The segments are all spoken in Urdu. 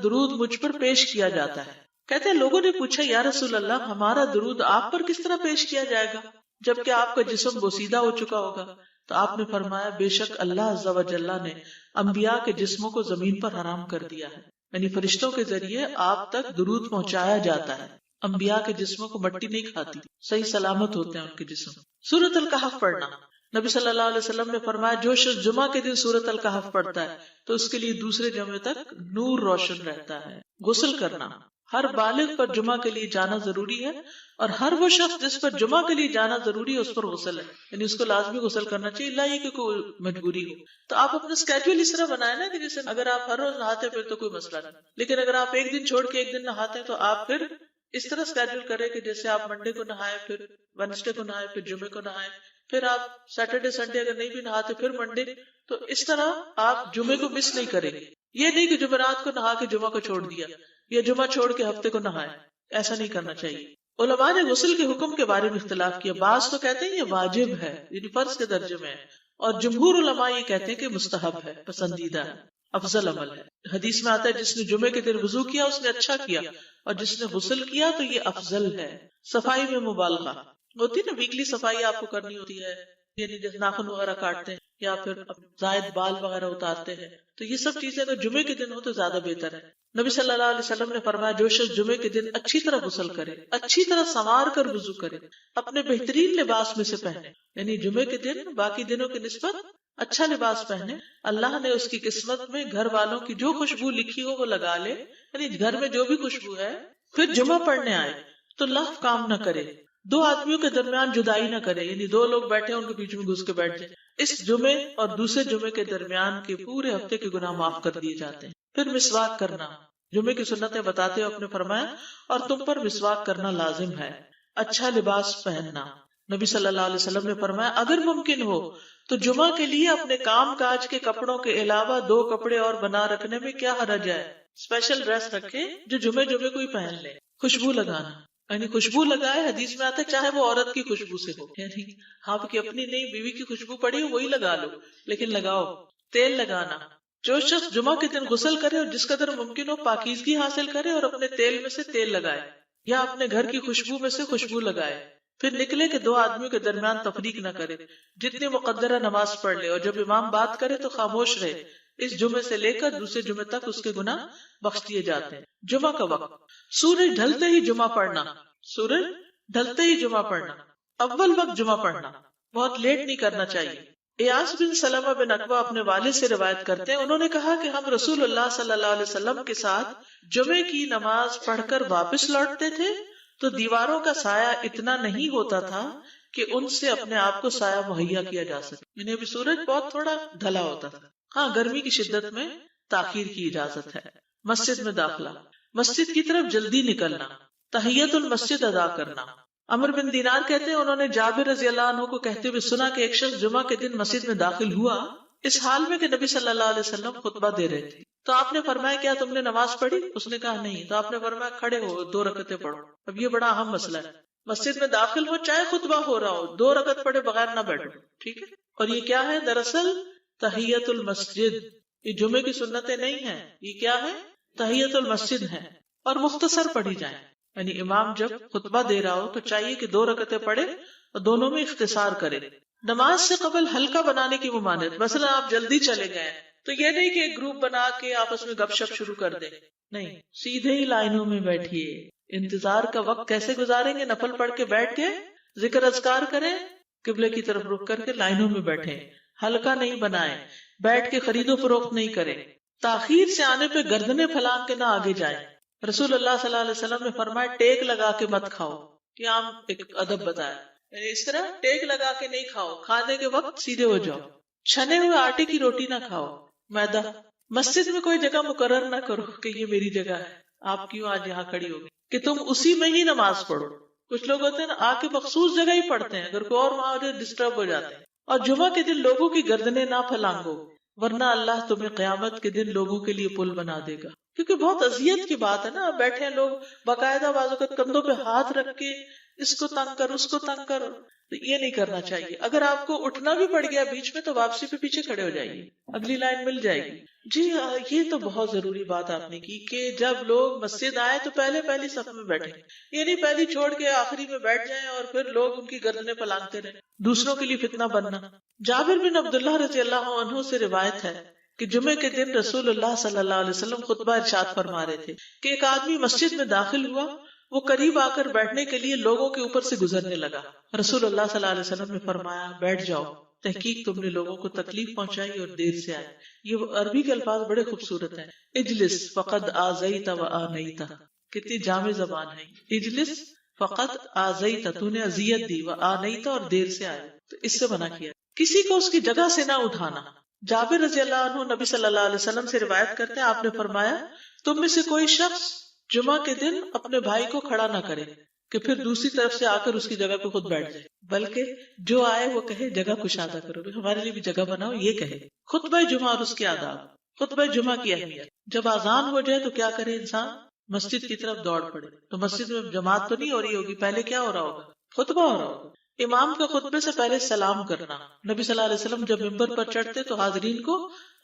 درود مجھ پر پیش کیا جاتا ہے. کہتے ہیں لوگوں نے پوچھا یا رسول اللہ ہمارا درود آپ پر کس طرح پیش کیا جائے گا جبکہ آپ کا جسم بوسیدہ ہو چکا ہوگا؟ تو آپ نے فرمایا بے شک اللہ عز و جل نے انبیاء کے جسموں کو زمین پر حرام کر دیا ہے، یعنی فرشتوں کے ذریعے آپ تک درود پہنچایا جاتا ہے. انبیاء کے جسموں کو مٹی نہیں کھاتی، صحیح سلامت ہوتے ہیں ان کے جسم. سورۃ الکہف پڑھنا. نبی صلی اللہ علیہ وسلم نے فرمایا جو شخص جمعہ کے دن سورۃ الکہف پڑھتا ہے تو اس کے لیے دوسرے جمعے تک نور روشن رہتا ہے. غسل کرنا. ہر بالغ پر جمعہ کے لیے جانا ضروری ہے، اور ہر وہ شخص جس پر جمعہ کے لیے جانا ضروری ہے اس پر غسل ہے، یعنی اس کو لازمی غسل کرنا چاہیے، اللہ یہ کہ کوئی مجبوری ہو. تو آپ اپنا اسکیجول اس طرح بنائیں نا کہ جیسے اگر آپ ہر روز نہاتے پھر تو کوئی مسئلہ نہیں، لیکن اگر آپ ایک دن چھوڑ کے ایک دن نہاتے ہیں تو آپ پھر اس طرح اسکیجول کریں کہ جیسے آپ منڈے کو نہائے، پھر وینسڈے کو نہائے، پھر جمعے کو نہائے، پھر آپ سیٹرڈے سنڈے اگر نہیں بھی نہاتے پھر منڈے. تو اس طرح آپ جمعے کو مس نہیں کریں گے. یہ نہیں کہ جمعرات کو نہا کے جمعہ کو چھوڑ دیا یا جمعہ چھوڑ کے ہفتے کو نہائے، ایسا نہیں کرنا چاہیے. علماء نے غسل کے حکم کے بارے میں اختلاف کیا. بعض تو کہتے ہیں یہ واجب ہے، یعنی فرض کے درجے میں ہے، اور جمہور علماء یہ کہتے ہیں کہ مستحب ہے، پسندیدہ ہے، افضل عمل ہے. حدیث میں آتا ہے جس نے جمعے کے دن وضو کیا اس نے اچھا کیا، اور جس نے غسل کیا تو یہ افضل ہے. صفائی میں مبالغہ ہوتی ہے نا، ویکلی صفائی آپ کو کرنی ہوتی ہے، یعنی جیسے ناخن وغیرہ کاٹتے ہیں یا پھر زائد بال وغیرہ اتارتے ہیں، تو یہ سب چیزیں اگر جمعے کے دن ہو تو زیادہ بہتر ہے. نبی صلی اللہ علیہ وسلم نے فرمایا جو شخص جمعے کے دن اچھی طرح غسل کرے، اچھی طرح سنوار کر وضو کرے، اپنے بہترین لباس میں سے پہنے، یعنی جمعے کے دن باقی دنوں کی نسبت اچھا لباس پہنے، اللہ نے اس کی قسمت میں گھر والوں کی جو خوشبو لکھی ہو وہ لگا لے، یعنی گھر میں جو بھی خوشبو ہے. پھر جمعہ پڑھنے آئے تو لغو کام نہ کرے، دو آدمیوں کے درمیان جدائی نہ کرے، یعنی دو لوگ بیٹھے ان کے بیچ میں گھس کے بیٹھ جائے. اس جمعے اور دوسرے جمعے کے درمیان کے پورے ہفتے کے گناہ معاف کر دیے جاتے ہیں. پھر مسواک کرنا. جمعے کی سنتیں بتاتے ہوئے آپ نے فرمایا اور تم پر مسواک کرنا لازم ہے. اچھا لباس پہننا. نبی صلی اللہ علیہ وسلم نے فرمایا اگر ممکن ہو تو جمعہ کے لیے اپنے کام کاج کے کپڑوں کے علاوہ 2 کپڑے اور بنا رکھنے میں کیا حرج ہے. اسپیشل ڈریس رکھے جو جمعے کوئی پہن لے. خوشبو لگانا، یعنی خوشبو لگائے، حدیث میں آتا ہے چاہے وہ عورت کی خوشبو سے ہو، یعنی آپ کی اپنی نہیں بیوی کی خوشبو پڑی ہو وہی لگا لو، لیکن لگاؤ. تیل لگانا. جو شخص جمعہ کے دن غسل کرے اور جس قدر ممکن ہو پاکیزگی حاصل کرے اور اپنے تیل میں سے تیل لگائے یا اپنے گھر کی خوشبو میں سے خوشبو لگائے. پھر نکلے کہ 2 آدمیوں کے درمیان تفریق نہ کرے، جتنی مقدرہ نماز پڑھ لے، اور جب امام بات کرے تو خاموش رہے. اس جمعے سے لے کر دوسرے جمعے تک اس کے گناہ بخش دیے جاتے ہیں. جمعہ کا وقت. سورج ڈھلتے ہی جمعہ پڑھنا. سورج ڈھلتے ہی جمعہ پڑھنا. اول وقت جمعہ پڑھنا، بہت لیٹ نہیں کرنا چاہیے. ایاس بن سلمہ بن عقبہ اپنے والد سے روایت کرتے ہیں، انہوں نے کہا کہ ہم رسول اللہ صلی اللہ علیہ وسلم کے ساتھ جمعے کی نماز پڑھ کر واپس لوٹتے تھے تو دیواروں کا سایہ اتنا نہیں ہوتا تھا کہ ان سے اپنے آپ کو سایہ مہیا کیا جا سکے، یعنی ابھی سورج بہت تھوڑا ڈھلا ہوتا تھا. ہاں گرمی کی شدت میں تاخیر کی اجازت ہے. مسجد میں داخلہ. مسجد کی طرف جلدی نکلنا. تحیت المسجد ادا کرنا. عمر بن دینار کہتے ہیں انہوں نے جابر رضی اللہ عنہ کو کہتے ہوئے سنا کہ ایک شخص جمعہ کے دن مسجد میں داخل ہوا اس حال میں کہ نبی صلی اللہ علیہ وسلم خطبہ دے رہے تھے. تو آپ نے فرمایا کیا تم نے نماز پڑھی؟ اس نے کہا نہیں. تو آپ نے فرمایا کھڑے ہو 2 رکعتیں پڑھو. اب یہ بڑا اہم مسئلہ ہے، مسجد میں داخل ہو چاہے خطبہ ہو رہا ہو 2 رکعت پڑھے بغیر نہ بیٹھو، ٹھیک ہے. اور یہ کیا ہے؟ دراصل تحیت المسجد. یہ جمعے کی سنتیں نہیں ہیں، یہ کیا ہے؟ تحیت المسجد ہے، اور مختصر پڑھی جائیں. یعنی امام جب خطبہ دے رہا ہو تو چاہیے کہ 2 رکعتیں پڑھے اور دونوں میں اختصار کرے. نماز سے قبل ہلکا بنانے کی ممانعت. مثلا آپ جلدی چلے گئے تو یہ نہیں کہ ایک گروپ بنا کے آپس میں گپ شپ شروع کر دیں، نہیں، سیدھے ہی لائنوں میں بیٹھیے. انتظار کا وقت کیسے گزاریں گے؟ نفل پڑھ کے بیٹھ کے ذکر اذکار کریں، قبلے کی طرف رخ کر کے لائنوں میں بیٹھیں. ہلکا نہیں بنائیں، بیٹھ کے خرید و فروخت نہیں کریں. تاخیر سے آنے پہ گردنیں پھلانگ کے نہ آگے جائیں. رسول اللہ صلی اللہ علیہ وسلم نے فرمایا ٹیک لگا کے مت کھاؤ. یہ عام ایک ادب بتایا، یعنی اس طرح ٹیک لگا کے نہیں کھاؤ، کھانے کے وقت سیدھے ہو جاؤ. چھنے ہوئے آٹے کی روٹی نہ کھاؤ، میدا. مسجد میں کوئی جگہ مقرر نہ کرو کہ یہ میری جگہ ہے، آپ کیوں آج یہاں کھڑی ہوگی، کہ تم اسی میں ہی نماز پڑھو. کچھ لوگ ہوتے ہیں نا آ کے مخصوص جگہ ہی پڑھتے ہیں، اگر کوئی اور وہاں جو ڈسٹرب ہو جاتے ہیں. اور جمعہ کے دن لوگوں کی گردنیں نہ پھلانگو، ورنہ اللہ تمہیں قیامت کے دن لوگوں کے لیے پل بنا دے گا. کیونکہ بہت اذیت کی بات ہے نا. بیٹھے ہیں لوگ باقاعدہ بعض اوقات کندھوں پہ ہاتھ رکھ کے اس کو تنگ کر اس کو تنگ کر، تو یہ نہیں کرنا چاہیے. اگر آپ کو اٹھنا بھی پڑ گیا بیچ میں تو واپسی پہ پیچھے کھڑے ہو جائیے، اگلی لائن مل جائے گی. جی یہ تو بہت ضروری بات آپ نے کی کہ جب لوگ مسجد آئے تو پہلی صف میں بیٹھیں، یہ نہیں پہلی چھوڑ کے آخری میں بیٹھ جائیں اور پھر لوگ ان کی گردنیں پلانگتے رہیں، دوسروں کے لیے فتنہ بننا. جابر بن عبداللہ رضی اللہ عنہ سے روایت ہے کہ جمعے کے دن رسول اللہ صلی اللہ علیہ وسلم خطبہ ارشاد فرما رہے تھے کہ ایک آدمی مسجد میں داخل ہوا، وہ قریب آ کر بیٹھنے کے لیے لوگوں کے اوپر سے گزرنے لگا. رسول اللہ صلی اللہ علیہ وسلم نے فرمایا بیٹھ جاؤ، تحقیق تم نے لوگوں کو تکلیف پہنچائی اور دیر سے آئے. یہ عربی کے الفاظ بڑے خوبصورت ہیں. اجلس فقد آذیت و آنیت، کتنی جامع زبان ہے. اجلس فقد آذیت، تو نے اذیت دی، و آنیت، اور دیر سے آئے. تو اس سے منع کیا کسی کو اس کی جگہ سے نہ اٹھانا. جابر رضی اللہ عنہ نبی صلی اللہ علیہ وسلم سے روایت کرتے ہیں، آپ نے فرمایا تم میں سے کوئی شخص جمعہ کے دن اپنے بھائی کو کھڑا نہ کرے کہ پھر دوسری طرف سے آ کر اس کی جگہ پہ خود بیٹھ جائے، بلکہ جو آئے وہ کہے جگہ کشادہ کرو، ہمارے لیے بھی جگہ بناؤ، یہ کہے. خطبہ جمعہ اور اس کے آداب. خطبہ جمعہ کی اہمیت. جب اذان ہو جائے تو کیا کرے انسان؟ مسجد کی طرف دوڑ پڑے. تو مسجد میں جماعت تو نہیں ہو رہی ہوگی، پہلے کیا ہو رہا ہوگا؟ خطبہ ہو رہا ہوگا. امام کا خطبے سے پہلے سلام کرنا. نبی صلی اللہ علیہ وسلم جب ممبر پر چڑھتے تو حاضرین کو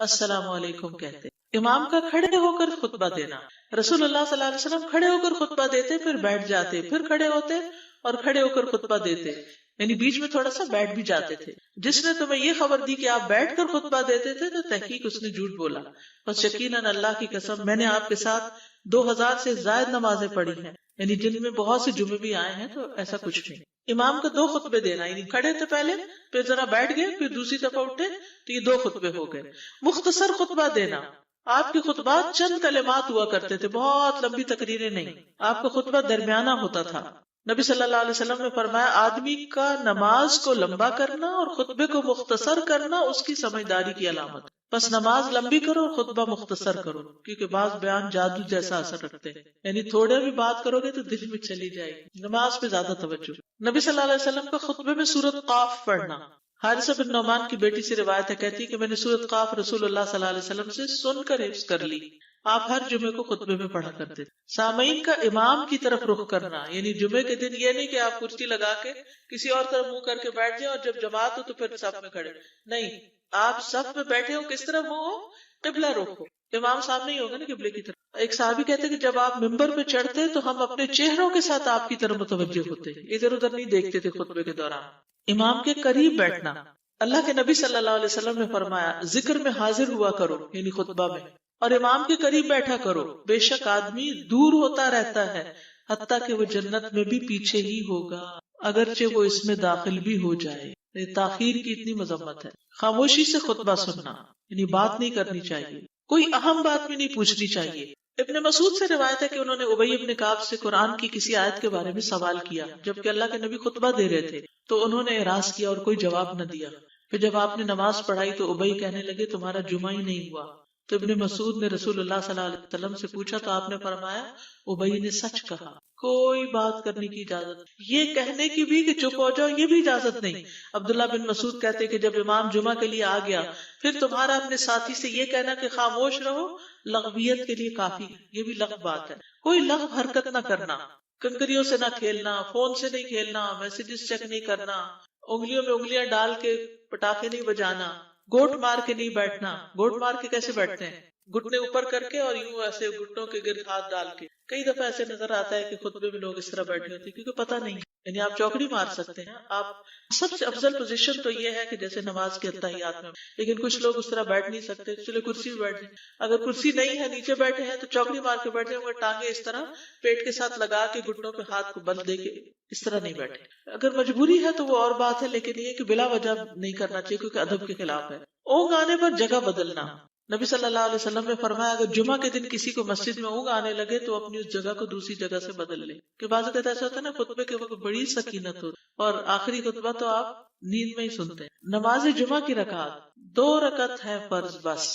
السلام علیکم کہتے. امام کا کھڑے ہو کر خطبہ دینا. رسول اللہ صلی اللہ علیہ وسلم کھڑے ہو کر خطبہ دیتے، پھر بیٹھ جاتے، پھر کھڑے ہوتے اور کھڑے ہو کر خطبہ دیتے، یعنی بیچ میں تھوڑا سا بیٹھ بھی جاتے تھے. جس نے تمہیں یہ خبر دی کہ آپ بیٹھ کر خطبہ دیتے تھے تو تحقیق اس نے جھوٹ بولا. بس یقیناً اللہ کی قسم میں نے آپ کے ساتھ 2000 سے زائد نمازیں پڑھی ہیں، یعنی جن میں بہت سے جمعے بھی آئے ہیں، تو ایسا کچھ نہیں. امام کا 2 خطبے دینا، یعنی کھڑے تھے پہلے، پھر ذرا بیٹھ گئے، پھر دوسری دفعہ اٹھے، تو یہ 2 خطبے ہو گئے. مختصر خطبہ دینا. آپ کے خطبات چند کلمات ہوا کرتے تھے، بہت لمبی تقریریں نہیں. آپ کا خطبہ درمیانہ ہوتا تھا. نبی صلی اللہ علیہ وسلم نے فرمایا آدمی کا نماز کو لمبا کرنا اور خطبے کو مختصر کرنا اس کی سمجھداری کی علامت. بس نماز لمبی کرو اور خطبہ مختصر کرو، کیونکہ بعض بیان جادو جیسا اثر رکھتے ہیں، یعنی تھوڑے بھی بات کرو گے تو دل میں چلی جائے گی. نماز پہ زیادہ توجہ. نبی صلی اللہ علیہ وسلم کا خطبے میں سورۃ قاف پڑھنا. حارثہ بن نعمان کی بیٹی سے روایت ہے، کہتی کہ میں نے سورۃ قاف رسول اللہ صلی اللہ علیہ وسلم سے سن کر حفظ کر لی. آپ ہر جمعے کو خطبے میں پڑھا کرتے تھے. سامعین کا امام کی طرف رخ کرنا، یعنی جمعے کے دن یہ نہیں کہ آپ کرسی لگا کے کسی اور طرف منہ کر کے بیٹھ جائیں اور جب جماعت ہو تو پھر صف میں کھڑے. نہیں، آپ صف میں بیٹھے ہو، کس طرف منہ ہو؟ قبلہ رخ ہو. امام سامنے ہی ہوگا نا قبلے کی طرف. ایک صحابی کہتے کہ جب آپ ممبر پہ چڑھتے تو ہم اپنے چہروں کے ساتھ آپ کی طرف متوجہ ہوتے، ادھر ادھر نہیں دیکھتے تھے خطبے کے دوران. امام کے قریب بیٹھنا. اللہ کے نبی صلی اللہ علیہ وسلم نے فرمایا ذکر میں حاضر ہوا کرو، یعنی خطبہ میں، اور امام کے قریب بیٹھا کرو. بے شک آدمی دور ہوتا رہتا ہے حتیٰ کہ وہ جنت میں بھی پیچھے ہی ہوگا، اگرچہ وہ اس میں داخل بھی ہو جائے. تاخیر کی اتنی مذمت ہے. خاموشی سے خطبہ سننا، یعنی بات نہیں کرنی چاہیے، کوئی اہم بات بھی نہیں پوچھنی چاہیے. ابن مسعود سے روایت ہے کہ انہوں نے ابی ابن کعب سے قرآن کی کسی آیت کے بارے میں سوال کیا جبکہ اللہ کے نبی خطبہ دے رہے تھے، تو انہوں نے اعراض کیا اور کوئی جواب نہ دیا. پھر جب آپ نے نماز پڑھائی تو ابی کہنے لگے تمہارا جمعہ ہی نہیں ہوا. تو ابن مسعود نے رسول اللہ صلی اللہ علیہ وسلم سے پوچھا تو آپ نے فرمایا ابی نے سچ کہا. کوئی بات کرنے کی اجازت، یہ کہنے کی بھی کہ چپ ہو جاؤ یہ بھی اجازت نہیں. عبداللہ بن مسعود کہتے کہ جب امام جمعہ کے لیے آ گیا پھر تمہارا اپنے ساتھی سے یہ کہنا کہ خاموش رہو لغویت کے لیے کافی ہے. یہ بھی لغو بات ہے. کوئی لغو حرکت نہ کرنا، کنکریوں سے نہ کھیلنا، فون سے نہیں کھیلنا، میسیجز چیک نہیں کرنا، انگلیوں میں انگلیاں ڈال کے پٹاخے نہیں بجانا، گوٹ مار کے نہیں بیٹھنا. گوٹ مار کے کیسے بیٹھتے ہیں؟ گھٹنے اوپر کر کے اور یوں ایسے گھٹنوں کے گرد ہاتھ ڈال کے. کئی دفعہ ایسے نظر آتا ہے کہ خطبے میں لوگ اس طرح بیٹھے ہوتے ہیں کیونکہ پتہ نہیں، یعنی آپ چوکڑی مار سکتے ہیں. آپ سب سے افضل پوزیشن تو یہ ہے کہ جیسے نماز کے اتحیات میں، لیکن کچھ لوگ اس طرح بیٹھ نہیں سکتے، چلے کرسی میں بیٹھ جائیں. اگر کرسی نہیں ہے نیچے بیٹھے ہیں تو چوکڑی مار کے بیٹھ جائیں، مگر ٹانگیں اس طرح پیٹ کے ساتھ لگا کے گھٹنوں پہ ہاتھ کو بل دے کے اس طرح نہیں بیٹھے. اگر مجبوری ہے تو وہ اور بات ہے، لیکن یہ کہ بلا وجہ نہیں کرنا چاہیے کیونکہ ادب کے خلاف ہے. اونگ آنے پر جگہ بدلنا. نبی صلی اللہ علیہ وسلم نے فرمایا اگر جمعہ کے دن کسی کو مسجد میں اونگ آنے لگے تو اپنی اس جگہ کو دوسری جگہ سے بدل لے. کہ بعض اوقات ایسا ہوتا ہے نا خطبے کے وقت بڑی سکینت ہوتی اور آخری خطبہ تو آپ نیند میں ہی سنتے ہیں. نماز جمعہ کی رکعت 2 رکعت ہے فرض. بس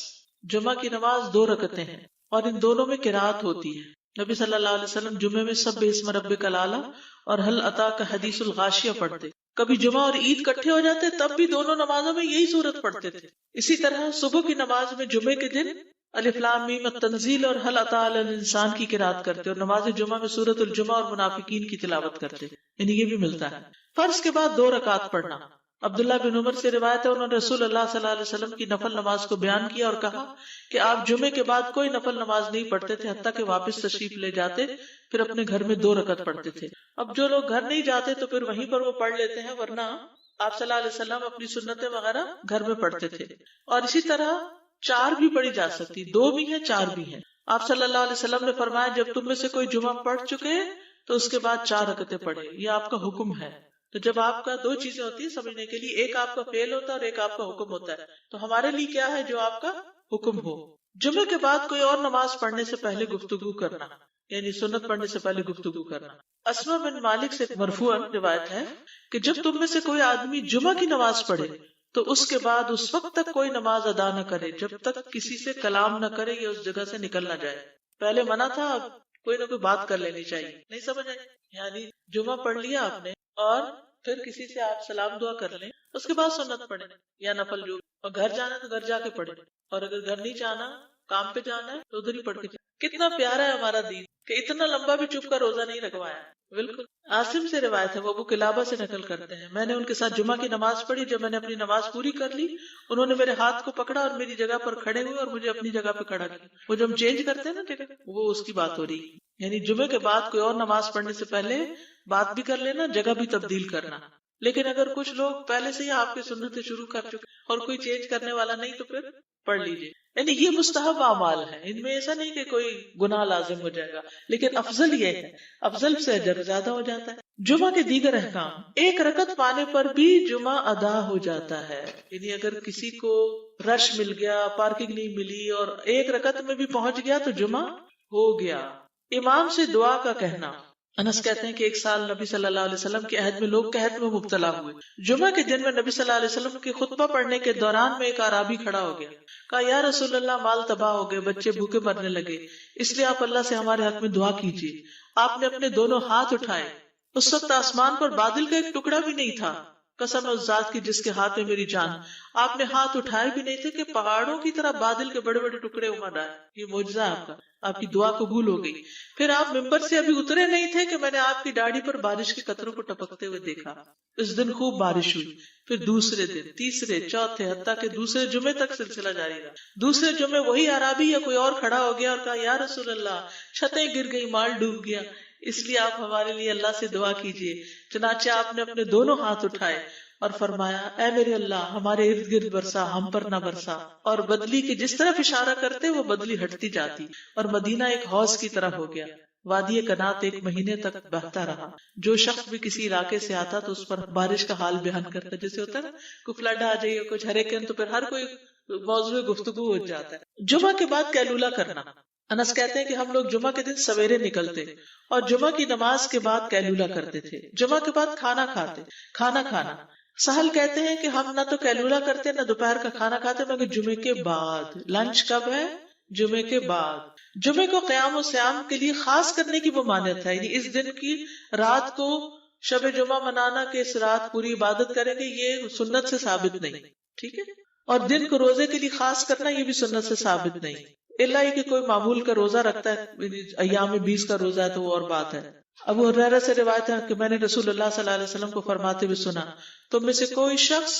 جمعہ کی نماز 2 رکعتیں ہیں اور ان دونوں میں قرات ہوتی ہے. نبی صلی اللہ علیہ وسلم جمعے میں سب اسم ربک الاعلی اور حل اتاک حدیث الغاشیہ پڑھتے. کبھی جمعہ اور عید کٹھے ہو جاتے تب بھی دونوں نمازوں میں یہی صورت پڑھتے تھے. اسی طرح صبح کی نماز میں جمعے کے دن الف لام میم التنزیل اور هل اتى علی الانسان کی قرات کرتے اور نماز جمعہ میں سورۃ الجمعہ اور منافقین کی تلاوت کرتے، یعنی یہ بھی ملتا ہے۔ فرض کے بعد 2 رکعت پڑھنا۔ عبداللہ بن عمر سے روایت ہے، انہوں نے رسول اللہ صلی اللہ علیہ وسلم کی نفل نماز کو بیان کیا اور کہا کہ آپ جمعے کے بعد کوئی نفل نماز نہیں پڑھتے تھے حتیٰ کہ واپس تشریف لے جاتے، پھر اپنے گھر میں 2 رکعت پڑھتے تھے۔ اب جو لوگ گھر نہیں جاتے تو پھر وہیں پر وہ پڑھ لیتے ہیں، ورنہ آپ صلی اللہ علیہ وسلم اپنی سنتیں وغیرہ گھر میں پڑھتے تھے۔ اور اسی طرح 4 بھی پڑھی جا سکتی، 2 بھی ہیں 4 بھی ہیں۔ آپ صلی اللہ علیہ وسلم نے فرمایا جب تم میں سے کوئی جمعہ پڑھ چکے تو اس کے بعد 4 رکعتیں پڑھے، یہ آپ کا حکم ہے۔ تو جب آپ کا 2 چیزیں ہوتی ہیں سمجھنے کے لیے، ایک آپ کا فعل ہوتا ہے اور ایک آپ کا حکم ہوتا ہے، تو ہمارے لیے کیا ہے جو آپ کا حکم ہو۔ جمعے کے بعد کوئی اور نماز پڑھنے سے پہلے گفتگو کرنا، یعنی سنت پڑھنے سے پہلے گفتگو کرنا۔ اسما بن مالک سے مرفوعاً روایت ہے کہ جب تم میں سے کوئی آدمی جمعہ کی نماز پڑھے تو اس کے بعد اس وقت تک کوئی نماز ادا نہ کرے جب تک کسی سے کلام نہ کرے یا اس جگہ سے نکل نہ جائے۔ پہلے منع تھا، اب کوئی نہ کوئی بات کر لینی چاہیے، نہیں سمجھ آئی؟ یعنی جمعہ پڑھ لیا آپ نے اور پھر کسی سے آپ سلام دعا کر لیں، اس کے بعد سنت پڑھیں یا نفل جو، اور گھر جانا تو گھر جا کے پڑھیں، اور اگر گھر نہیں جانا کام پہ جانا ہے تو ادھر ہی پڑھ کے جائیں۔ کتنا پیارا ہے ہمارا دین کہ اتنا لمبا بھی چپ کر روزہ نہیں رکھوایا۔ بالکل عاصم سے روایت ہے، وہ ابو قلابہ سے نقل کرتے ہیں، میں نے ان کے ساتھ جمعہ کی نماز پڑھی، جب میں نے اپنی نماز پوری کر لی انہوں نے میرے ہاتھ کو پکڑا اور میری جگہ پر کھڑے ہوئے اور مجھے اپنی جگہ پہ کھڑا کیا۔ وہ جب ہم چینج کرتے ہیں نا جگہ، وہ اس کی بات ہو رہی ہے، یعنی جمعے کے بعد کوئی اور نماز پڑھنے سے پہلے بات بھی کر لینا، جگہ بھی تبدیل کرنا۔ لیکن اگر کچھ لوگ پہلے سے ہی آپ کی سنتیں شروع کر چکے اور کوئی چینج کرنے والا نہیں تو پھر پڑھ لیجیے۔ یعنی یہ مستحب اعمال ہیں، ان میں ایسا نہیں کہ کوئی گناہ لازم ہو جائے گا، لیکن افضل یہ ہے، افضل سے اجر زیادہ ہو جاتا ہے۔ جمعہ کے دیگر احکام، 1 رکعت پانے پر بھی جمعہ ادا ہو جاتا ہے، یعنی اگر کسی کو رش مل گیا، پارکنگ نہیں ملی اور 1 رکعت میں بھی پہنچ گیا تو جمعہ ہو گیا۔ امام سے دعا کا کہنا، انس کہتے ہیں کہ ایک سال نبی صلی اللہ علیہ وسلم کے عہد میں لوگ قحط میں مبتلا ہوئے۔ جمعہ کے دن میں نبی صلی اللہ علیہ وسلم کے خطبہ پڑھنے کے دوران میں ایک اعرابی کھڑا ہو گیا، کہا یا رسول اللہ مال تباہ ہو گئے، بچے بھوکے مرنے لگے، اس لیے آپ اللہ سے ہمارے حق میں دعا کیجیے۔ آپ نے اپنے دونوں ہاتھ اٹھائے، اس وقت آسمان پر بادل کا ایک ٹکڑا بھی نہیں تھا، قسم ہے اس ذات کی جس کے ہاتھ میں میری جان، آپ نے ہاتھ اٹھائے بھی نہیں تھے کہ پہاڑوں کی طرح بادل کے بڑے بڑے ٹکڑے امڑ آئے۔ یہ معجزہ ہے آپ کا، آپ کی دعا قبول ہو گئی۔ پھر آپ ممبر سے ابھی اترے نہیں تھے کہ میں نے آپ کی داڑھی پر بارش کے قطروں کو ٹپکتے ہوئے دیکھا۔ اس دن خوب بارش ہوئی، پھر دوسرے دن، تیسرے، چوتھے، حتیٰ کہ دوسرے جمعے تک سلسلہ جاری رہا۔ دوسرے جمعے وہی عرابی یا کوئی اور کھڑا ہو گیا اور کہا یا رسول اللہ چھتیں گر گئی، مال ڈوب گیا، اس لیے آپ ہمارے لیے اللہ سے دعا کیجیے۔ چنانچہ آپ نے اپنے دونوں ہاتھ اٹھائے اور فرمایا اے میرے اللہ ہمارے ارد گرد برسا، ہم پر نہ برسا، اور بدلی کے جس طرف اشارہ کرتے وہ بدلی ہٹتی جاتی اور مدینہ ایک حوض کی طرح ہو گیا۔ وادی کنات 1 مہینے تک بہتا رہا۔ جو شخص بھی کسی علاقے سے آتا تو اس پر بارش کا حال بیان کرتا، جیسے ہوتا ہے نا کوئی فلڈ آ جائے کچھ ہریکین، تو پھر ہر کوئی موضوع گفتگو ہو جاتا ہے۔ جمعہ کے بعد قیلولہ کرنا، انس کہتے ہیں کہ ہم لوگ جمعہ کے دن سویرے نکلتے اور جمعہ کی نماز کے بعد قیلولہ کرتے تھے۔ جمعہ کے بعد کھانا کھانا سہل کہتے ہیں کہ ہم نہ تو قیلولہ کرتے نہ دوپہر کا کھانا کھاتے مگر جمعے کے بعد۔ لنچ کب ہے؟ جمعے کے بعد۔ جمعے کو قیام و سیام کے لیے خاص کرنے کی ممانعت ہے، یعنی اس دن کی رات کو شب جمعہ منانا کہ اس رات پوری عبادت کریں گے، یہ سنت سے ثابت نہیں، ٹھیک ہے۔ اور دن کو روزے کے لیے خاص کرنا یہ بھی سنت سے ثابت نہیں، الا یہ کہ کوئی معمول کا روزہ رکھتا ہے، ایام 20 کا روزہ ہے تو وہ اور بات ہے۔ ابو ہریرہ سے روایت ہے کہ میں نے رسول اللہ صلی اللہ علیہ وسلم کو فرماتے ہوئے سنا، تم میں سے کوئی شخص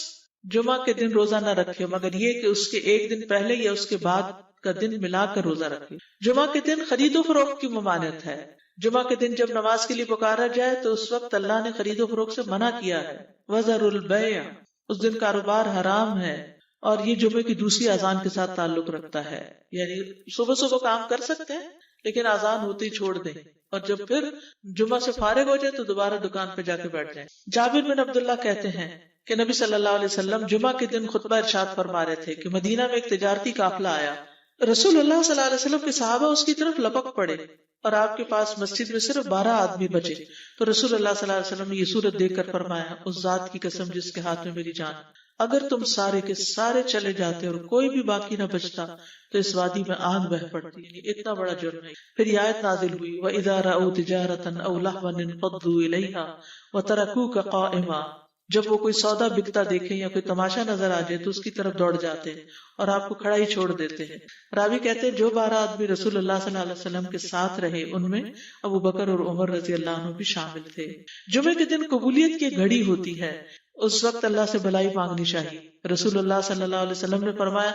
جمعہ کے دن روزہ نہ رکھے مگر یہ کہ اس کے 1 دن پہلے یا اس کے بعد کا دن ملا کر روزہ رکھے۔ جمعہ کے دن خرید و فروخت کی ممانعت ہے۔ جمعہ کے دن جب نماز کے لیے پکارا جائے تو اس وقت اللہ نے خرید و فروخت سے منع کیا ہے۔ وَذَرُوا الْبَيْعَ، اس دن کاروبار حرام ہے، اور یہ جمعے کی دوسری اذان کے ساتھ تعلق رکھتا ہے، یعنی صبح کام کر سکتے ہیں لیکن اذان ہوتے ہی چھوڑ دیں، اور جب پھر جمعہ سے فارغ ہو جائے تو دوبارہ دکان پہ جا کے بیٹھ جائیں۔ جابر بن عبداللہ کہتے ہیں کہ نبی صلی اللہ علیہ وسلم جمعہ کے دن خطبہ ارشاد فرما رہے تھے کہ مدینہ میں ایک تجارتی قافلہ آیا، رسول اللہ صلی اللہ علیہ وسلم کے صحابہ اس کی طرف لپک پڑے اور آپ کے پاس مسجد میں صرف 12 آدمی بچے، تو رسول اللہ صلی اللہ علیہ وسلم نے یہ صورت دیکھ کر فرمایا اس ذات کی قسم جس کے ہاتھ میں میری جان، اگر تم سارے کے سارے چلے جاتے اور کوئی بھی باقی نہ بچتا تو اس وادی میں آگ بہ پڑتی، یعنی اتنا بڑا جرم ہے۔ پھر یہ آیت نازل ہوئی وَإِذَا رَأَوْا تِجَارَةً أَوْ لَهْوًا انفضوا إِلَيْهَا وَتَرَكُوكَ قَائِمًا، جب وہ کوئی سودا بکتا دیکھیں یا کوئی تماشا نظر آ جائے تو اس کی طرف دوڑ جاتے ہیں اور آپ کو کھڑا ہی چھوڑ دیتے ہیں. راوی کہتے ہیں جو 12 آدمی رسول اللہ صلی اللہ علیہ وسلم کے ساتھ رہے ان میں ابو بکر اور عمر رضی اللہ عنہ بھی شامل تھے. جمعے کے دن قبولیت کی گھڑی ہوتی ہے، اس وقت اللہ سے بھلائی مانگنی چاہیے. رسول اللہ صلی اللہ علیہ وسلم نے فرمایا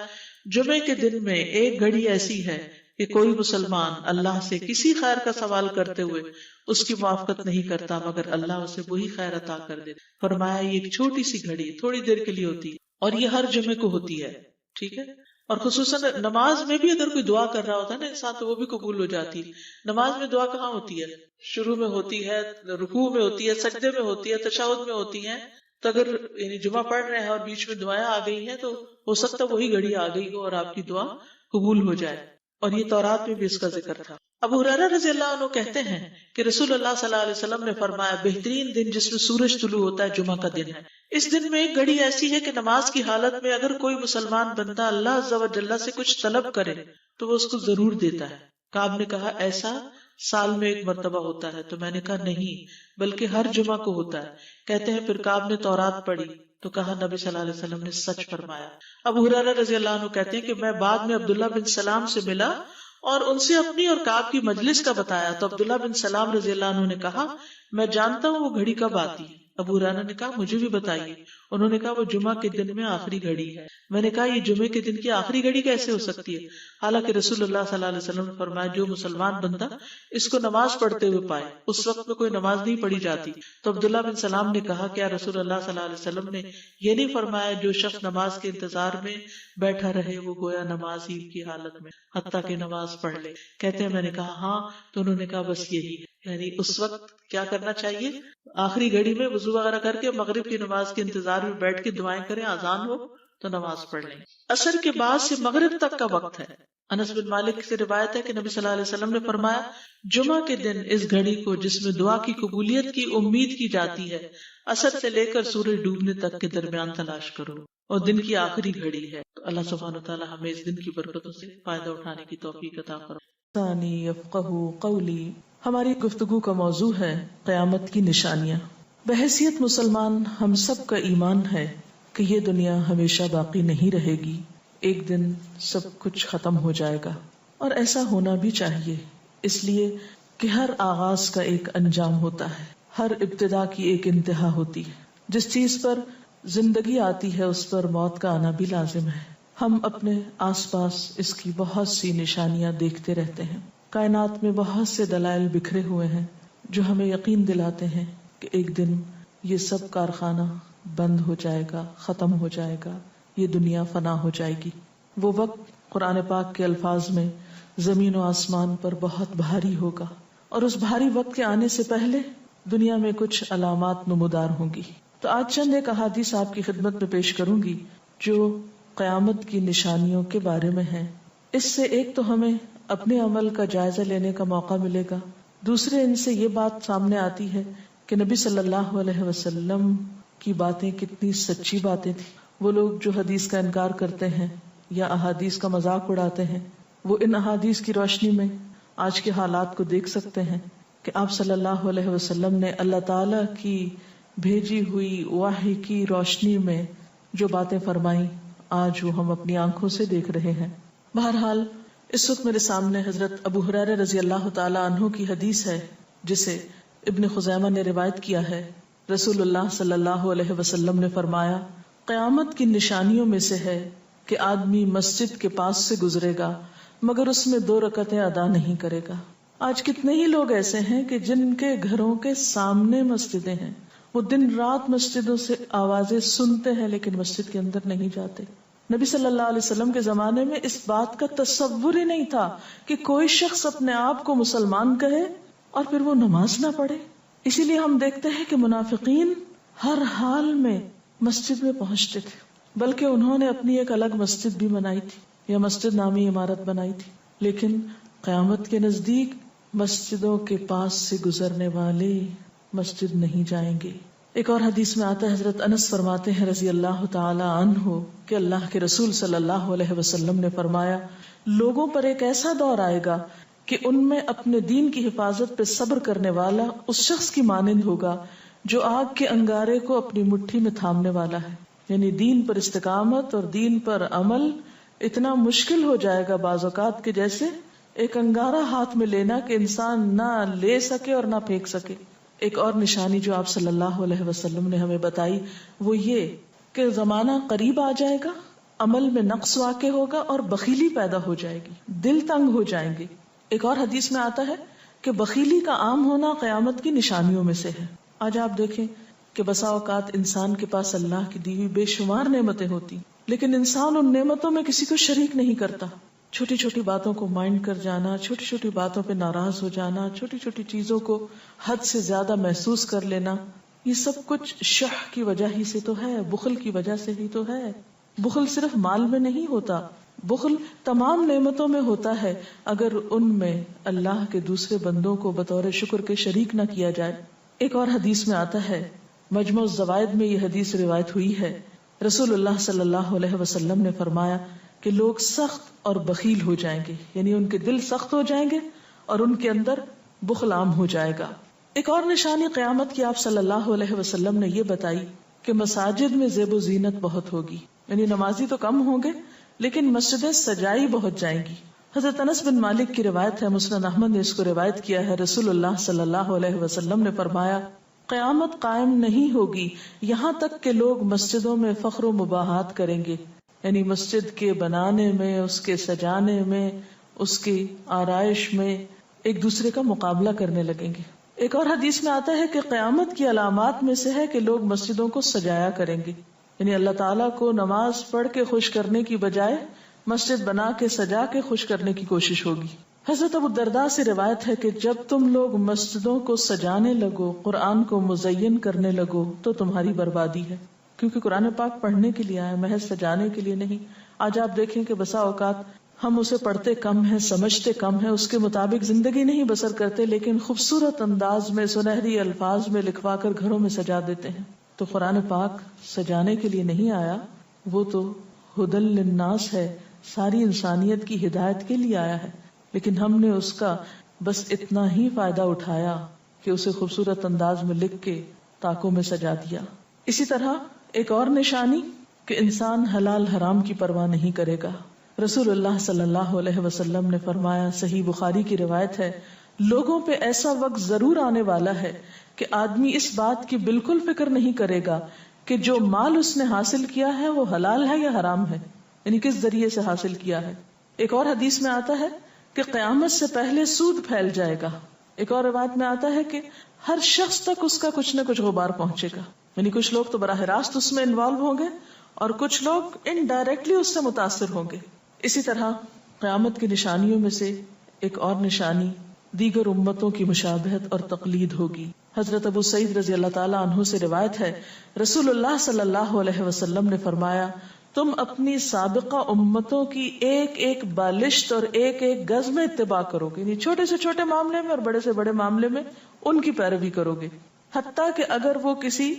جمعے کے دن میں ایک گھڑی ایسی ہے کہ کوئی مسلمان اللہ سے کسی خیر کا سوال کرتے ہوئے اس کی موافقت نہیں کرتا مگر اللہ اسے وہی خیر عطا کر دے. فرمایا یہ ایک چھوٹی سی گھڑی تھوڑی دیر کے لیے ہوتی ہے اور یہ ہر جمعے کو ہوتی ہے. ٹھیک ہے. اور خصوصاً نماز میں بھی اگر کوئی دعا کر رہا ہوتا ہے نا انسان تو وہ بھی قبول ہو جاتی ہے. نماز میں دعا کہاں ہوتی ہے؟ شروع میں ہوتی ہے، رکوع میں ہوتی ہے، سجدے میں ہوتی ہے، تشہد میں ہوتی ہے. تو اگر یعنی جمعہ پڑھ رہے ہیں اور بیچ میں دعائیں آ گئی ہیں تو ہو سکتا ہے وہی گھڑی آ گئی ہو اور آپ کی دعا قبول ہو جائے. اور یہ تورات میں بھی اس کا ذکر تھا. ابو ہریرہ رضی اللہ عنہ کہتے ہیں کہ رسول اللہ صلی اللہ علیہ وسلم نے فرمایا بہترین دن جس میں سورج طلوع ہوتا ہے جمعہ کا دن ہے. اس دن میں ایک گھڑی ایسی ہے کہ نماز کی حالت میں اگر کوئی مسلمان بندہ اللہ عز و جل سے کچھ طلب کرے تو وہ اس کو ضرور دیتا ہے. کعب نے کہا ایسا سال میں ایک مرتبہ ہوتا ہے؟ تو میں نے کہا نہیں بلکہ ہر جمعہ کو ہوتا ہے. کہتے ہیں پھر کعب نے تورات پڑھی تو کہا نبی صلی اللہ علیہ وسلم نے سچ فرمایا. ابو ہریرہ رضی اللہ عنہ کہتے ہیں کہ میں بعد میں عبداللہ بن سلام سے ملا اور ان سے اپنی اور کعب کی مجلس کا بتایا تو عبداللہ بن سلام رضی اللہ عنہ نے کہا میں جانتا ہوں وہ گھڑی کب آتی ہے. ابو ہریرہ نے کہا مجھے بھی بتائیے. انہوں نے کہا وہ جمعہ کے دن میں آخری گھڑی ہے. میں نے کہا یہ جمعے کے دن کی آخری گھڑی کیسے ہو سکتی ہے حالانکہ رسول اللہ صلی اللہ علیہ وسلم نے فرمایا جو مسلمان بندہ اس کو نماز پڑھتے ہوئے پائے. اس وقت میں کوئی نماز نہیں پڑھی جاتی. تو عبداللہ بن سلام نے کہا کیا رسول اللہ صلی اللہ علیہ وسلم نے یہ نہیں فرمایا جو شخص نماز کے انتظار میں بیٹھا رہے وہ گویا نماز ہی کی حالت میں حتیٰ کہ نماز پڑھ لے. کہتے ہیں میں نے کہا ہاں. تو انہوں نے کہا بس یہی ہے. یعنی اس وقت کیا کرنا چاہیے؟ آخری گھڑی میں وضو وغیرہ کر کے مغرب کی نماز کے انتظار میں بیٹھ کے دعائیں کریں، اذان ہو تو نماز پڑھ لیں. عصر کے بعد سے مغرب تک کا وقت ہے. انس بن مالک سے روایت ہے کہ نبی صلی اللہ علیہ وسلم نے فرمایا جمعہ کے دن اس گھڑی کو جس میں دعا کی قبولیت کی امید کی جاتی ہے عصر سے لے کر سورج ڈوبنے تک کے درمیان تلاش کرو اور دن کی آخری گھڑی ہے. تو اللہ سبحانہ وتعالی ہمیں اس دن کی برکتوں سے فائدہ اٹھانے کی توفیق عطا فرمائے. ثانی یفقہوا قولی. ہماری گفتگو کا موضوع ہے قیامت کی نشانیاں. بحیثیت مسلمان ہم سب کا ایمان ہے کہ یہ دنیا ہمیشہ باقی نہیں رہے گی. ایک دن سب کچھ ختم ہو جائے گا اور ایسا ہونا بھی چاہیے اس لیے کہ ہر آغاز کا ایک انجام ہوتا ہے، ہر ابتدا کی ایک انتہا ہوتی ہے. جس چیز پر زندگی آتی ہے اس پر موت کا آنا بھی لازم ہے. ہم اپنے آس پاس اس کی بہت سی نشانیاں دیکھتے رہتے ہیں. کائنات میں بہت سے دلائل بکھرے ہوئے ہیں جو ہمیں یقین دلاتے ہیں کہ ایک دن یہ سب کارخانہ بند ہو جائے گا، ختم ہو جائے گا، یہ دنیا فنا ہو جائے گی. وہ وقت قرآن پاک کے الفاظ میں زمین و آسمان پر بہت بھاری ہوگا اور اس بھاری وقت کے آنے سے پہلے دنیا میں کچھ علامات نمودار ہوں گی. تو آج چند ایک احادیث آپ کی خدمت میں پیش کروں گی جو قیامت کی نشانیوں کے بارے میں ہیں. اس سے ایک تو ہمیں اپنے عمل کا جائزہ لینے کا موقع ملے گا، دوسرے ان سے یہ بات سامنے آتی ہے کہ نبی صلی اللہ علیہ وسلم کی باتیں کتنی سچی باتیں تھیں. وہ لوگ جو حدیث کا انکار کرتے ہیں یا احادیث کا مذاق اڑاتے ہیں وہ ان احادیث کی روشنی میں آج کے حالات کو دیکھ سکتے ہیں کہ آپ صلی اللہ علیہ وسلم نے اللہ تعالی کی بھیجی ہوئی وحی کی روشنی میں جو باتیں فرمائیں آج وہ ہم اپنی آنکھوں سے دیکھ رہے ہیں. بہرحال اس وقت میرے سامنے حضرت ابو ہریرہ رضی اللہ تعالی عنہ کی حدیث ہے جسے ابن خزیمہ نے روایت کیا ہے. رسول اللہ صلی اللہ علیہ وسلم نے فرمایا قیامت کی نشانیوں میں سے ہے کہ آدمی مسجد کے پاس سے گزرے گا مگر اس میں 2 رکعتیں ادا نہیں کرے گا. آج کتنے ہی لوگ ایسے ہیں کہ جن کے گھروں کے سامنے مسجدیں ہیں، وہ دن رات مسجدوں سے آوازیں سنتے ہیں لیکن مسجد کے اندر نہیں جاتے. نبی صلی اللہ علیہ وسلم کے زمانے میں اس بات کا تصور ہی نہیں تھا کہ کوئی شخص اپنے آپ کو مسلمان کہے اور پھر وہ نماز نہ پڑھے. اسی لیے ہم دیکھتے ہیں کہ منافقین ہر حال میں مسجد میں پہنچتے تھے، بلکہ انہوں نے اپنی ایک الگ مسجد بھی بنائی تھی یا مسجد نامی عمارت بنائی تھی. لیکن قیامت کے نزدیک مسجدوں کے پاس سے گزرنے والے مسجد نہیں جائیں گے. ایک اور حدیث میں آتا ہے حضرت انس فرماتے ہیں رضی اللہ تعالی عنہ کہ اللہ کے رسول صلی اللہ علیہ وسلم نے فرمایا لوگوں پر ایک ایسا دور آئے گا کہ ان میں اپنے دین کی حفاظت پہ صبر کرنے والا اس شخص کی مانند ہوگا جو آگ کے انگارے کو اپنی مٹھی میں تھامنے والا ہے. یعنی دین پر استقامت اور دین پر عمل اتنا مشکل ہو جائے گا بعض اوقات کہ جیسے ایک انگارہ ہاتھ میں لینا کہ انسان نہ لے سکے اور نہ پھینک سکے. ایک اور نشانی جو آپ صلی اللہ علیہ وسلم نے ہمیں بتائی وہ یہ کہ زمانہ قریب آ جائے گا، عمل میں نقص واقع ہوگا اور بخیلی پیدا ہو جائے گی، دل تنگ ہو جائیں گے. ایک اور حدیث میں آتا ہے کہ بخیلی کا عام ہونا قیامت کی نشانیوں میں سے ہے. آج آپ دیکھیں کہ بسا اوقات انسان کے پاس اللہ کی دی ہوئی بے شمار نعمتیں ہوتی لیکن انسان ان نعمتوں میں کسی کو شریک نہیں کرتا. چھوٹی چھوٹی باتوں کو مائنڈ کر جانا، چھوٹی چھوٹی باتوں پہ ناراض ہو جانا، چھوٹی چھوٹی چیزوں کو حد سے زیادہ محسوس کر لینا، یہ سب کچھ شح کی وجہ ہی سے تو ہے، بخل کی وجہ سے ہی تو ہے. بخل صرف مال میں نہیں ہوتا، بخل تمام نعمتوں میں ہوتا ہے اگر ان میں اللہ کے دوسرے بندوں کو بطور شکر کے شریک نہ کیا جائے. ایک اور حدیث میں آتا ہے، مجموع الزوائد میں یہ حدیث روایت ہوئی ہے، رسول اللہ صلی اللہ علیہ وسلم نے فرمایا کہ لوگ سخت اور بخیل ہو جائیں گے، یعنی ان کے دل سخت ہو جائیں گے اور ان کے اندر بخل عام ہو جائے گا. ایک اور نشانی قیامت کی آپ صلی اللہ علیہ وسلم نے یہ بتائی کہ مساجد میں زیب و زینت بہت ہوگی، یعنی نمازی تو کم ہوں گے لیکن مسجدیں سجائی بہت جائیں گی. حضرت انس بن مالک کی روایت ہے، مسند احمد نے اس کو روایت کیا ہے، رسول اللہ صلی اللہ علیہ وسلم نے فرمایا قیامت قائم نہیں ہوگی یہاں تک کہ لوگ مسجدوں میں فخر و مباحات کریں گے، یعنی مسجد کے بنانے میں، اس کے سجانے میں، اس کی آرائش میں ایک دوسرے کا مقابلہ کرنے لگیں گے. ایک اور حدیث میں آتا ہے کہ قیامت کی علامات میں سے ہے کہ لوگ مسجدوں کو سجایا کریں گے، یعنی اللہ تعالیٰ کو نماز پڑھ کے خوش کرنے کی بجائے مسجد بنا کے سجا کے خوش کرنے کی کوشش ہوگی. حضرت ابو الدرداء سے روایت ہے کہ جب تم لوگ مسجدوں کو سجانے لگو، قرآن کو مزین کرنے لگو تو تمہاری بربادی ہے، کیونکہ قرآن پاک پڑھنے کے لیے آیا، محض سجانے کے لیے نہیں. آج آپ دیکھیں کہ بسا اوقات ہم اسے پڑھتے کم ہیں، سمجھتے کم ہیں، اس کے مطابق زندگی نہیں بسر کرتے، لیکن خوبصورت انداز میں سنہری الفاظ میں لکھوا کر گھروں میں سجا دیتے ہیں. تو قرآن پاک سجانے کے لیے نہیں آیا، وہ تو ہدی للناس ہے، ساری انسانیت کی ہدایت کے لیے آیا ہے، لیکن ہم نے اس کا بس اتنا ہی فائدہ اٹھایا کہ اسے خوبصورت انداز میں لکھ کے طاقوں میں سجا دیا. اسی طرح ایک اور نشانی کہ انسان حلال حرام کی پرواہ نہیں کرے گا. رسول اللہ صلی اللہ علیہ وسلم نے فرمایا، صحیح بخاری کی روایت ہے، لوگوں پہ ایسا وقت ضرور آنے والا ہے کہ آدمی اس بات کی بالکل فکر نہیں کرے گا کہ جو مال اس نے حاصل کیا ہے وہ حلال ہے یا حرام ہے، یعنی کس ذریعے سے حاصل کیا ہے. ایک اور حدیث میں آتا ہے کہ قیامت سے پہلے سود پھیل جائے گا. ایک اور روایت میں آتا ہے کہ ہر شخص تک اس کا کچھ نہ کچھ غبار پہنچے گا، یعنی کچھ لوگ تو براہ راست اس میں انوالو ہوں گے اور کچھ لوگ انڈائریکٹلی اس سے متاثر ہوں گے. اسی طرح قیامت کی نشانیوں میں سے ایک اور نشانی دیگر امتوں کی مشابہت اور تقلید ہوگی. حضرت ابو سعید رضی اللہ تعالیٰ عنہ سے روایت ہے، رسول اللہ صلی اللہ علیہ وسلم نے فرمایا، تم اپنی سابقہ امتوں کی ایک ایک بالشت اور ایک ایک گز میں اتباع کرو گے، یعنی چھوٹے سے چھوٹے معاملے میں اور بڑے سے بڑے معاملے میں ان کی پیروی کرو گے، حتیٰ کہ اگر وہ کسی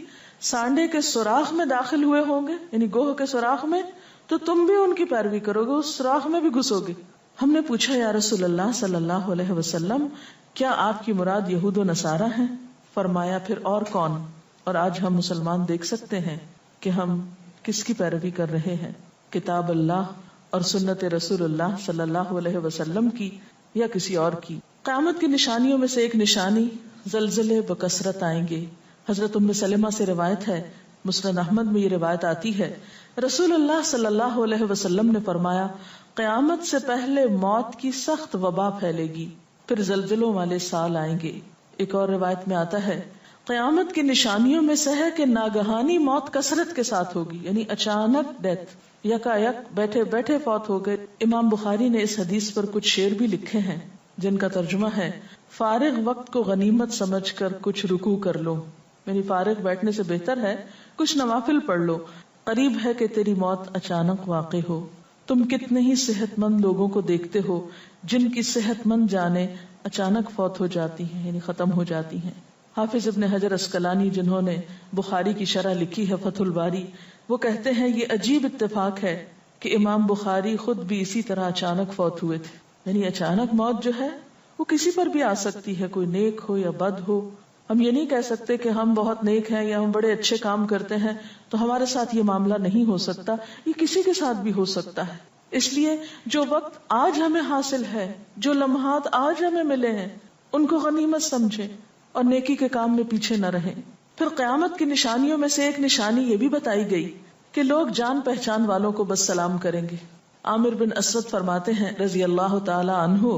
سانڈے کے سوراخ میں داخل ہوئے ہوں گے، یعنی گوہ کے سوراخ میں، تو تم بھی ان کی پیروی کرو گے، اس سوراخ میں بھی گھسو گے. ہم نے پوچھا، یا رسول اللہ صلی اللہ علیہ وسلم، کیا آپ کی مراد یہود و نصارہ ہیں؟ فرمایا، پھر اور کون؟ اور آج ہم مسلمان دیکھ سکتے ہیں کہ ہم کس کی پیروی کر رہے ہیں، کتاب اللہ اور سنت رسول اللہ صلی اللہ علیہ وسلم کی یا کسی اور کی. قیامت کی نشانیوں میں سے ایک نشانی زلزلے بکثرت آئیں گے. حضرت ام سلمہ سے روایت ہے، مسند احمد میں یہ روایت آتی ہے، رسول اللہ صلی اللہ علیہ وسلم نے فرمایا، قیامت سے پہلے موت کی سخت وبا پھیلے گی، پھر زلزلوں والے سال آئیں گے. ایک اور روایت میں آتا ہے، قیامت کی نشانیوں میں سے ہے کہ ناگہانی موت کثرت کے ساتھ ہوگی، یعنی اچانک ڈیتھ، یکا یک بیٹھے بیٹھے فوت ہو گئے. امام بخاری نے اس حدیث پر کچھ شعر بھی لکھے ہیں جن کا ترجمہ ہے، فارغ وقت کو غنیمت سمجھ کر کچھ رکوع کر لو، یعنی فارغ بیٹھنے سے بہتر ہے کچھ نوافل پڑھ لو، قریب ہے کہ تیری موت اچانک واقع ہو. تم کتنے ہی صحت مند لوگوں کو دیکھتے ہو جن کی صحت مند جانیں اچانک فوت ہو جاتی ہیں، یعنی ختم ہو جاتی ہیں. حافظ ابن حجر اسقلانی جنہوں نے بخاری کی شرح لکھی ہے فتح الباری، وہ کہتے ہیں یہ عجیب اتفاق ہے کہ امام بخاری خود بھی اسی طرح اچانک فوت ہوئے تھے. یعنی اچانک موت جو ہے وہ کسی پر بھی آ سکتی ہے، کوئی نیک ہو یا بد ہو، ہم یہ نہیں کہہ سکتے کہ ہم بہت نیک ہیں یا ہم بڑے اچھے کام کرتے ہیں تو ہمارے ساتھ یہ معاملہ نہیں ہو سکتا. یہ کسی کے ساتھ بھی ہو سکتا ہے. اس لیے جو وقت آج ہمیں حاصل ہے، جو لمحات آج ہمیں ملے ہیں، ان کو غنیمت سمجھیں اور نیکی کے کام میں پیچھے نہ رہیں. پھر قیامت کی نشانیوں میں سے ایک نشانی یہ بھی بتائی گئی کہ لوگ جان پہچان والوں کو بس سلام کریں گے. عامر بن اسود فرماتے ہیں رضی اللہ تعالی عنہ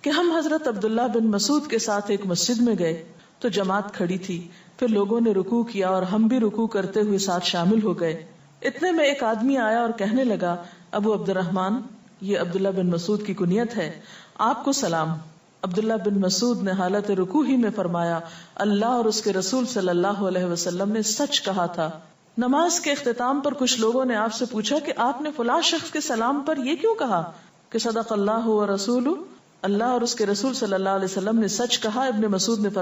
کہ ہم حضرت عبداللہ بن مسعود کے ساتھ ایک مسجد میں گئے تو جماعت کھڑی تھی. پھر لوگوں نے رکوع کیا اور ہم بھی رکوع کرتے ہوئے ساتھ شامل ہو گئے. اتنے میں ایک آدمی آیا اور کہنے لگا، ابو عبد الرحمن، یہ عبداللہ بن مسعود کی کنیت ہے، آپ کو سلام. عبداللہ بن مسعود نے حالت رکوع ہی میں فرمایا، اللہ اور اس کے رسول صلی اللہ علیہ وسلم نے سچ کہا تھا. نماز کے اختتام پر کچھ لوگوں نے آپ سے پوچھا کہ آپ نے فلاں شخص کے سلام پر یہ کیوں کہا کہ صدق اللہ و رسول، اللہ اور اس کے رسول صلی اللہ علیہ وسلم نے سچ کہا. ابن مسعود نے فرمایا